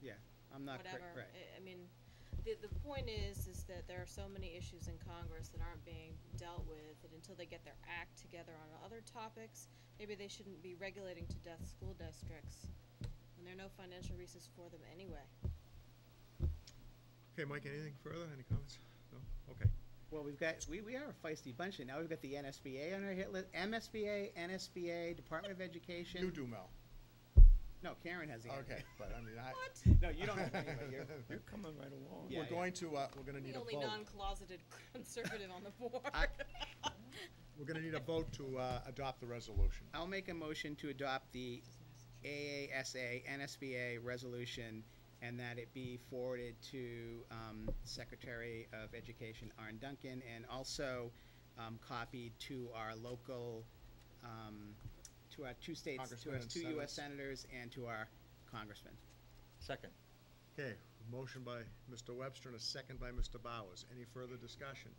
Yeah, I'm not whatever. right. I mean, the point is that there are so many issues in Congress that aren't being dealt with, and until they get their act together on other topics, maybe they shouldn't be regulating to death school districts when there are no financial resources for them anyway. Okay, Mike, anything further? Any comments? No? Okay. Well, we are a feisty bunch, and now we've got the NSBA on our hit list. MSBA, NSBA, Department of Education. You do, Mel. No, Karen has the. Okay, but I mean, What? No, you don't have any. But You're coming right along. Yeah, we're going to, we're gonna I'm need the a only vote. non-closeted conservative on the board. We're gonna need a vote to, adopt the resolution. I'll make a motion to adopt the AASA NSBA resolution, and that it be forwarded to Secretary of Education Arne Duncan, and also copied to our local, to our two states, to Congressmen our and two U.S. senators. senators, and to our congressmen. Second. Okay, motion by Mr. Webster and a second by Mr. Bowers. Any further discussion?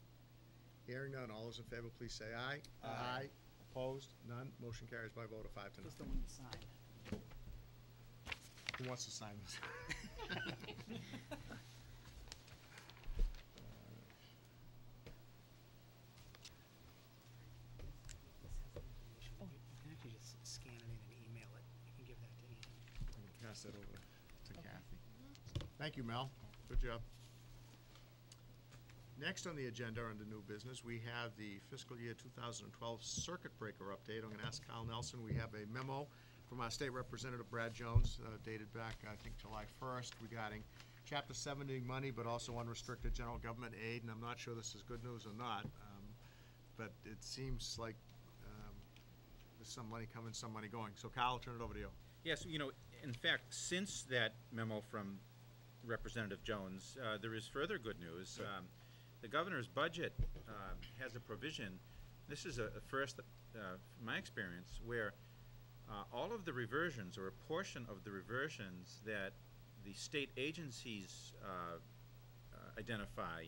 Hearing none, all those in favor, please say aye. Aye. Opposed? None. Motion carries by a vote of 5 to Just the nothing. one to sign. Who wants to sign this? Oh, you can actually just scan it in and email it. You can give that to Ian. I can pass that over to Okay. Kathy. Thank you, Mel. Good job. Next on the agenda under new business, we have the fiscal year 2012 circuit breaker update. I'm going to ask Kyle Nelson. We have a memo from our state representative, Brad Jones, dated back, I think, July 1st, regarding Chapter 70 money, but also unrestricted general government aid. And I'm not sure this is good news or not, but it seems like there's some money coming, some money going. So Kyle, I'll turn it over to you. Yes, in fact, since that memo from Representative Jones, there is further good news. The governor's budget has a provision, this is a first, from my experience, where all of the reversions, or a portion of the reversions that the state agencies identify,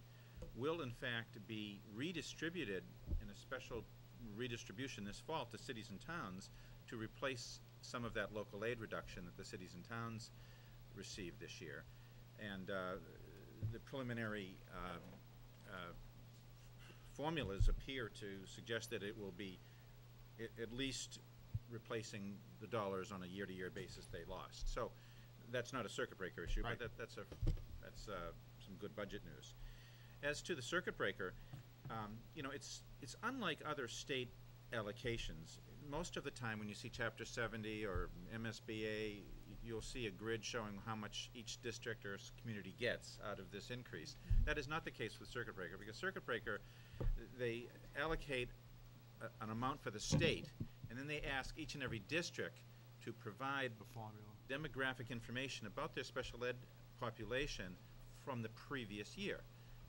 will in fact be redistributed in a special redistribution this fall to cities and towns to replace some of that local aid reduction that the cities and towns received this year. And the preliminary formulas appear to suggest that it will be at least replacing the dollars on a year-to-year basis they lost. So that's not a circuit breaker issue, Right. but that's some good budget news. As to the circuit breaker, it's unlike other state allocations. Most of the time when you see Chapter 70 or MSBA, you'll see a grid showing how much each district or community gets out of this increase. That is not the case with circuit breaker, because circuit breaker, they allocate an amount for the state, and then they ask each and every district to provide The formula. demographic information about their special ed population from the previous year.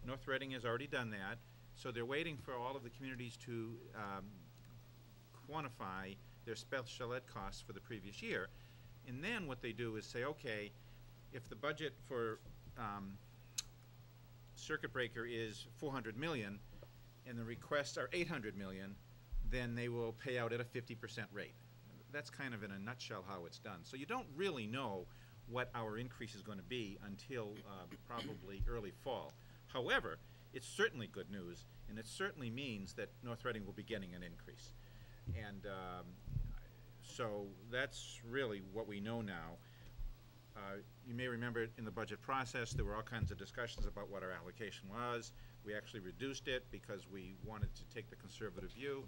North Reading has already done that, so they're waiting for all of the communities to quantify their special ed costs for the previous year. And then what they do is say, okay, if the budget for circuit breaker is 400 million and the requests are 800 million, then they will pay out at a 50% rate. That's kind of in a nutshell how it's done. So you don't really know what our increase is going to be until probably early fall. However, it's certainly good news, and it certainly means that North Reading will be getting an increase. And so that's really what we know now. You may remember in the budget process there were all kinds of discussions about what our allocation was. We actually reduced it because we wanted to take the conservative view.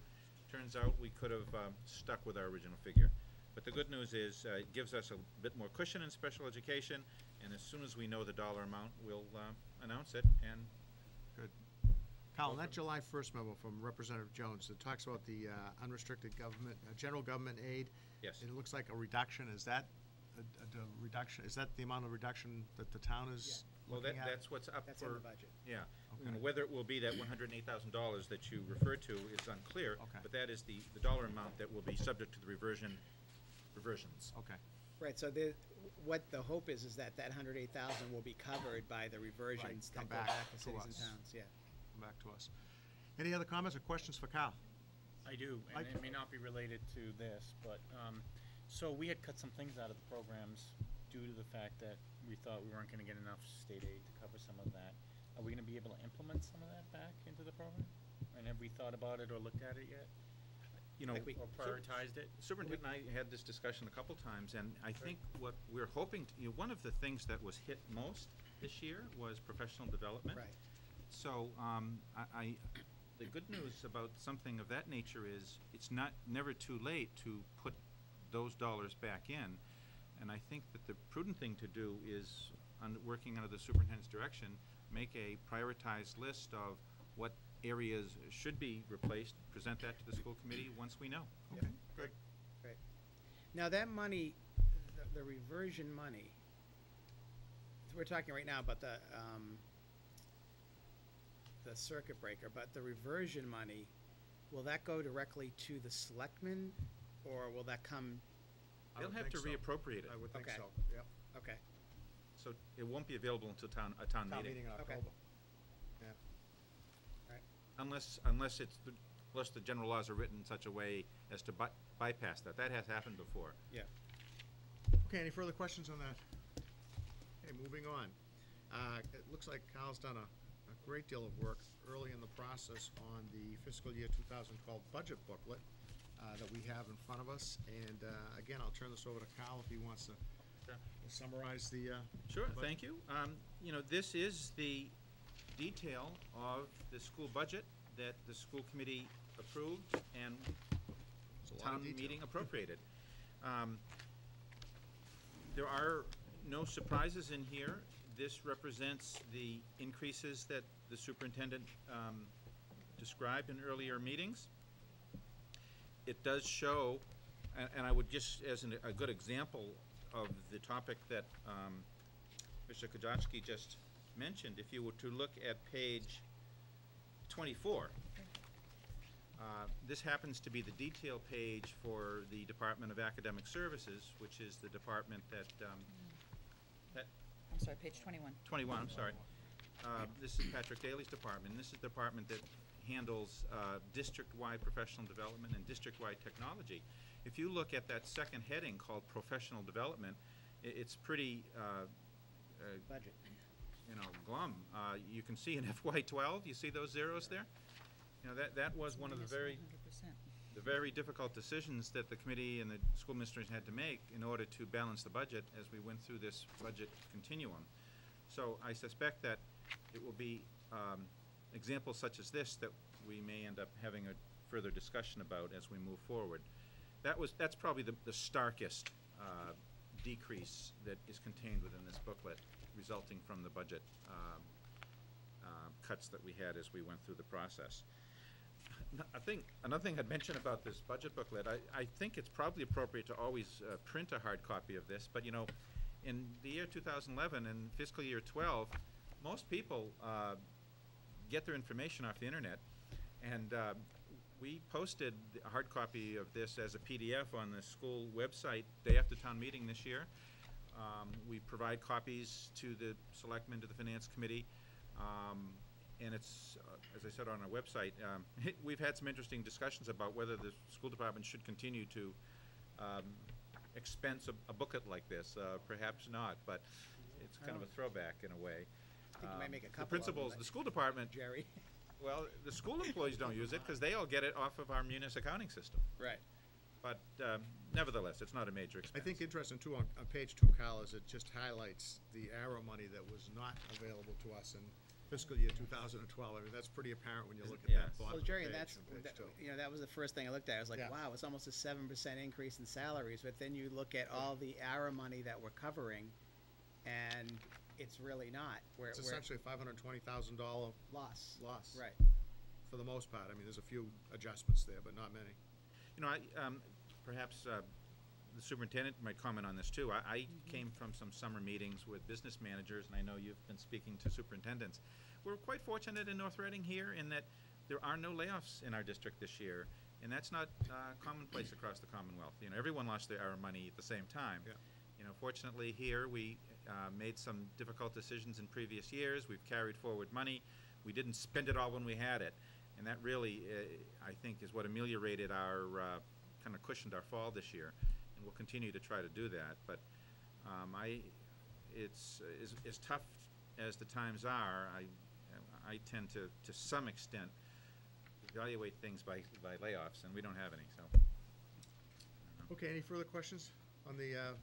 Turns out we could have stuck with our original figure. But the good news is it gives us a bit more cushion in special education, and as soon as we know the dollar amount, we'll announce it. And Good. Kyle, in that July 1st memo from Representative Jones, it talks about the unrestricted government, general government aid. yes. And it looks like a reduction. Is that a reduction? Is that the amount of reduction that the town is Well, looking at? that's what's up That's for. in the budget. Yeah. Okay. Whether it will be that $108,000 that you referred to is unclear. Okay. But that is the dollar amount that will be subject to the reversions. Okay. Right, so what the hope is that that 108,000 will be covered by the reversions Right, come that go back back to to cities and us. towns, yeah. Come back to us. Any other comments or questions for Kyle? I do, and it may not be related to this, but, so we had cut some things out of the programs due to the fact that we thought we weren't gonna get enough state aid to cover some of that. Are we gonna be able to implement some of that back into the program? And have we thought about it or looked at it yet? You know, Like we- Or prioritized it? Superintendent and I had this discussion a couple times, and I think what we're hoping, one of the things that was hit most this year was professional development. Right. So, the good news about something of that nature is, it's never too late to put those dollars back in. And I think that the prudent thing to do is, working under the superintendent's direction, make a prioritized list of what areas should be replaced, present that to the school committee once we know. Okay, good. Right. Now, that money, the reversion money, we're talking right now about the circuit breaker, but the reversion money, will that go directly to the selectmen, or will that come, I They'll would have to think so. reappropriate it, I would think Okay. so, yep. okay, so it won't be available until town Town meeting. meeting in Okay. October. Yeah. right, Unless the general laws are written in such a way as to bypass that. That has happened before. yeah. Okay, any further questions on that? Okay, moving on. It looks like Kyle's done a great deal of work early in the process on the fiscal year 2012 budget booklet that we have in front of us. And again, I'll turn this over to Kyle if he wants to Sure. summarize the. Sure, budget. thank you. You know, this is the detail of the school budget that the school committee approved and It's a lot of town detail. meeting appropriated. There are no surprises in here. This represents the increases that the superintendent described in earlier meetings. It does show, and I would just, as a good example of the topic that Mr. Kojatski just mentioned, if you were to look at page 24, this happens to be the detail page for the Department of Academic Services, which is the department that, I'm sorry, page 21. 21, I'm sorry. This is Patrick Daly's department, and this is the department that handles district-wide professional development and district-wide technology. If you look at that second heading called professional development, it's pretty, Budget. you know, glum. You can see in FY12, you see those zeros there? You know, that was one of the Minus very difficult decisions that the committee and the school administration had to make in order to balance the budget as we went through this budget continuum. So I suspect that it will be examples such as this that we may end up having a further discussion about as we move forward. That's probably the starkest decrease that is contained within this booklet, resulting from the budget cuts that we had as we went through the process. Another thing I'd mention about this budget booklet, I think it's probably appropriate to always print a hard copy of this, but you know, in the year 2011 and fiscal year 12, most people get their information off the internet, and we posted a hard copy of this as a PDF on the school website day after town meeting this year. We provide copies to the selectmen, to the finance committee, and it's, as I said on our website, we've had some interesting discussions about whether the school department should continue to expense a booklet like this. Perhaps not, but it's kind of a throwback in a way. I think you might make a The couple of them, principals, but- the school department, Jerry. well, the school employees don't use it because they all get it off of our munis accounting system. Right. But nevertheless, it's not a major I expense. think interesting too, on page 2, Kyle, is it just highlights the arrow money that was not available to us in fiscal year 2012. I mean, that's pretty apparent when you look at Yeah. that bottom Well, of the Jerry, page that's, on page that, 2. you know, that was the first thing I looked at. I was like, Yeah. wow, it's almost a 7% increase in salaries, but then you look at all the ARA money that we're covering, and it's really not. It's essentially a $520,000 loss. loss. Right. For the most part. I mean, there's a few adjustments there, but not many. You know, perhaps the superintendent might comment on this too. I came from some summer meetings with business managers, and I know you've been speaking to superintendents. We're quite fortunate in North Reading here in that there are no layoffs in our district this year, and that's not commonplace across the Commonwealth. You know, everyone lost their ARA money at the same time. Yeah. You know, fortunately here, we made some difficult decisions in previous years. We've carried forward money. We didn't spend it all when we had it. And that really, I think, is what ameliorated our, kind of cushioned our fall this year. And we'll continue to try to do that. But It's as tough as the times are. I tend to some extent evaluate things by layoffs, and we don't have any. So. Okay, any further questions on the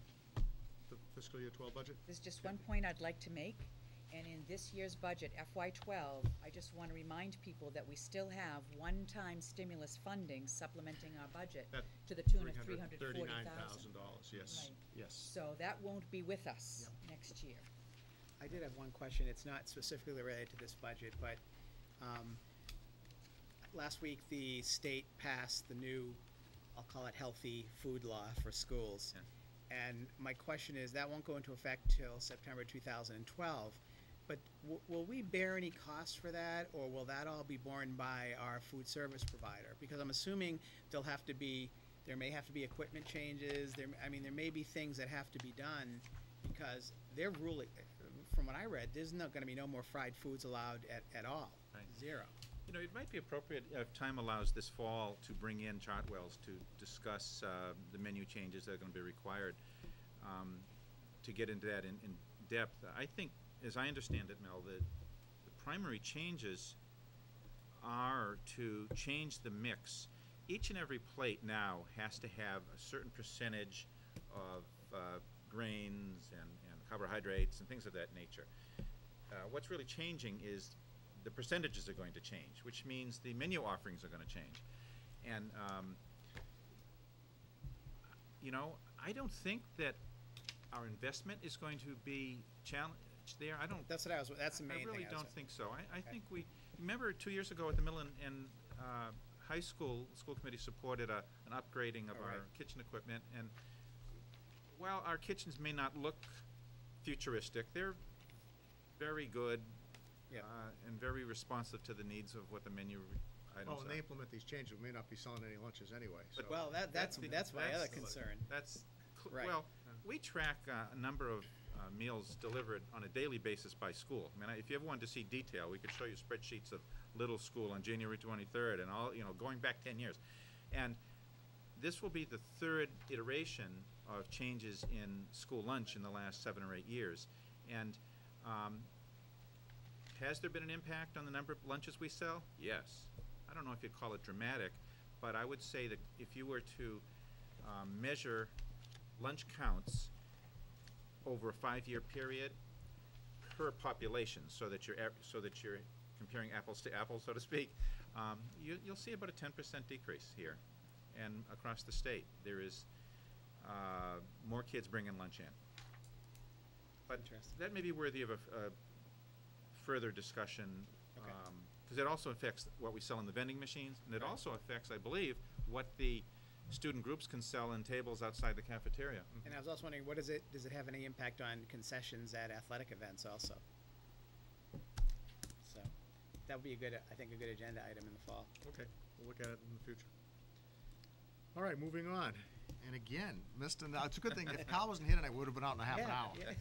fiscal year 12 budget? There's just one point I'd like to make, and in this year's budget, FY12, I just want to remind people that we still have one-time stimulus funding supplementing our budget That to the tune of $340,000. $339,000, yes, Right. yes. So that won't be with us next year. I did have one question. It's not specifically related to this budget, but last week the state passed the new, I'll call it healthy food law for schools. Yeah. And my question is, that won't go into effect till September 2012, but will we bear any costs for that, or will that all be borne by our food service provider? Because I'm assuming there may have to be equipment changes, there may be things that have to be done, because they're ruling, from what I read, there's gonna be no more fried foods allowed at all. Right. Zero. You know, it might be appropriate, if time allows this fall, to bring in Chartwells to discuss the menu changes that are going to be required, to get into that in depth. I think, as I understand it, Mel, the primary changes are to change the mix. Each and every plate now has to have a certain percentage of grains and carbohydrates and things of that nature. What's really changing is the percentages are going to change, which means the menu offerings are going to change. And, you know, I don't think that our investment is going to be challenged there. That's the main thing. I really I was- don't think so. I Okay. think remember 2 years ago at the middle and high school, the school committee supported an upgrading of Oh, our right. kitchen equipment. And while our kitchens may not look futuristic, they're very good. Yeah. And very responsive to the needs of what the menu items Oh, are. and they implement these changes, we may not be selling any lunches anyway, so. Well, that's my other concern. Right. Well, we track a number of meals delivered on a daily basis by school. I mean, if you ever wanted to see detail, we could show you spreadsheets of Little School on January 23rd and all, you know, going back 10 years. And this will be the third iteration of changes in school lunch in the last 7 or 8 years. And has there been an impact on the number of lunches we sell? Yes. I don't know if you'd call it dramatic, but I would say that if you were to measure lunch counts over a 5-year period per population, so that you're comparing apples to apples, so to speak, you'll see about a 10% decrease here, and across the state there is more kids bringing lunch in. But Interesting. that may be worthy of a further discussion, Okay. because it also affects what we sell in the vending machines, and it Right. also affects, I believe, what the student groups can sell in tables outside the cafeteria. And I was also wondering, does it have any impact on concessions at athletic events also? So, that would be a good agenda item in the fall. Okay, we'll look at it in the future. All right, moving on. And again, it's a good thing, if Kyle wasn't here tonight, we would have been out in a half an hour. Yeah.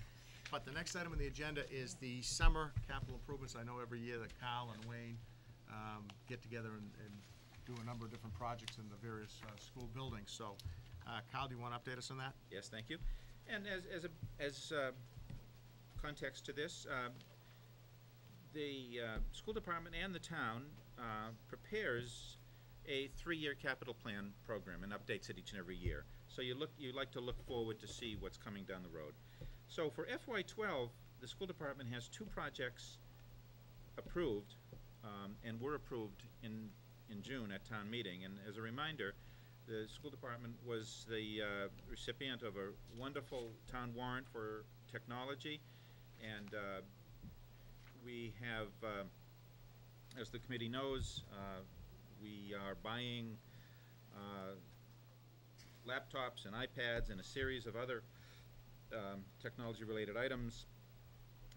But the next item on the agenda is the summer capital improvements. I know every year that Kyle and Wayne get together and do a number of different projects in the various school buildings. So, Kyle, do you want to update us on that? Yes, thank you. And as context to this, the school department and the town prepares a 3-year capital plan program and updates it each and every year. So you like to look forward to see what's coming down the road. So for FY12, the school department has 2 projects approved, and were approved in June at town meeting. And as a reminder, the school department was the recipient of a wonderful town warrant for technology, and we have, as the committee knows, we are buying laptops and iPads and a series of other technology-related items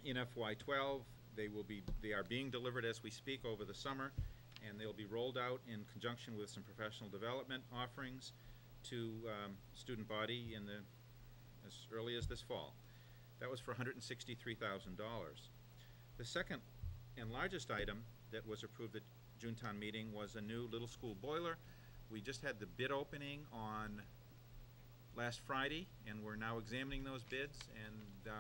in FY12. They are being delivered as we speak over the summer, and they'll be rolled out in conjunction with some professional development offerings to student body as early as this fall. That was for $163,000. The second and largest item that was approved at June town meeting was a new little school boiler. We just had the bid opening on last Friday, and we're now examining those bids, and the